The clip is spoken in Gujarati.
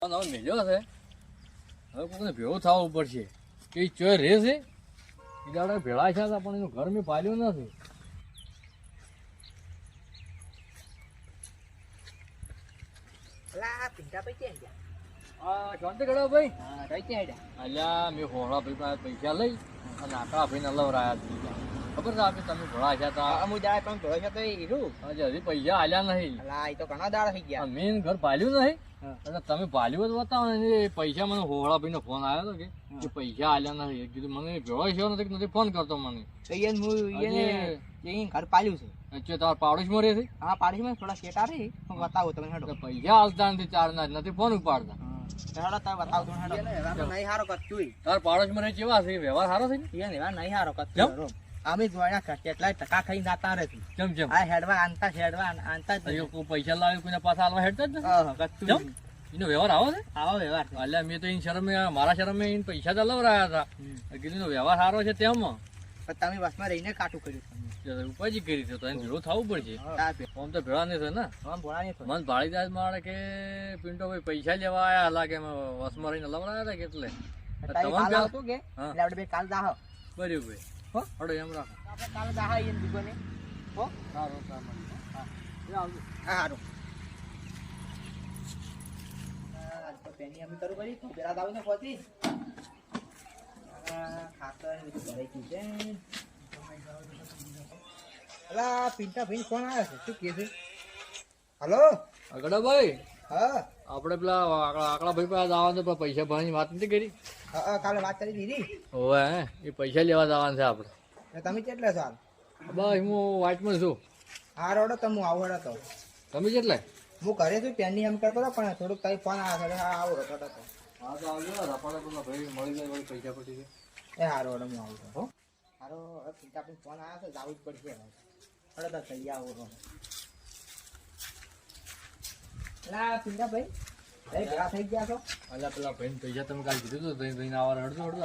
મેળ્યો છે હવે કોઈને ભેળો થવું પડશે કે ચોય રહે છે એ દાડે ભેળા છે પણ એનું ઘર મેં પાલ્યું નથી. શાંતિ કરો ભાઈ. અલ્યા મેં હોળા ભાઈ પાસે પૈસા લઈ અને આકડા ભાઈને લવરાયા ખબર છે આપણે તમે ભેળા છે હજી પૈસા આલ્યા નહીં. મેન ઘર પાલ્યું નહીં અને તમે ભાલ્યું જ બતાવો ને એ પૈસા મને હોળા ભાઈ નો ફોન આવ્યો હતો કે પૈસા આલ્યા નથી. કીધું મને ભેળો છે નથી ફોન કરતો મને. ઘર પાલ્યું છે. અચ્છા તમારા પાડોશમાં રહે છે? હા પાડોશમાં થોડા શેટા રે બતાવો તમે હેડો. પૈસા હાલતા નથી ચાર ના નથી ફોન ઉપાડતા. હેડો તમે બતાવો તમે હેડો. નહીં હારો કચ્ચું તારા પાડોશમાં રહે કેવા છે? વ્યવહાર સારો છે ને? નહીં હારો કચ્ચું. અમે જોયા કેટલાય ટકા ખાઈ જાતા નથી. કેમ કેમ? આ હેડવા આનતા જ કોઈ પૈસા લાવે કોઈના પાસે હાલવા હેડતા જ નથી. એનો વ્યવહાર આવો છે? આવો વ્યવહાર. અલ્યા મેં તો એની શરમે મારા શરમે એને પૈસા તો લવરાયા હતા. કીધું એનો વ્યવહાર સારો છે તેમાં તમે બસમાં રહીને કાટું કર્યું. ઉપાજી કરી છે તો એને ભેળો થવું પડશે. આમ તો ભેળા નહીં થાય ને. મન ભાળીદાસ મારે કે પિન્ટો ભાઈ પૈસા લેવા આયા લાગે વસમાં રહીને લવરાયા હતા કેટલે કાલ દાહ બર્યું ભાઈ હડો એમ રાખો. આપણે કાલ દાહ દુકાને હો સારું સારું. પેની અમે કરું કરી પેલા દાવ ને પહોંચી ખાતર ઘરે છે. અલા પિન્ટા ભાઈ ફોન આવ્યો છે શું કે છે? હલો આગળ ભાઈ હા આપણે પેલા આકડા ભાઈ પાસે જવાનું તો પૈસા ભરવાની વાત નથી કરી? કાલે વાત કરી દીધી. હોવે એ પૈસા લેવા જવાનું છે આપણે. તમે કેટલા છો? બસ હું વાઇટમાં છું. હા રોડો તો હું આવું તો. તમે કેટલા? હું ઘરે છું પેનની એમ કરતો હતો પણ થોડુંક કઈ ફોન આવ્યો છે. આવો રોડો તો. હા તો આવજો રપાડા પેલા ભાઈ મળી જાય વળી પૈસા પટી જાય. એ હા રોડો હું આવું છું. હારો પિન્ટા ભાઈ ફોન આવ્યો છે જવું જ પડશે. હડો તો થઈ આવો રોડો. પેલા પિન્ટા ભાઈ ભેગા થઈ ગયા છો? અલ્યા પેલા ભાઈ પૈસા તમે કાલે કીધું હતું આવા હડતું રોડો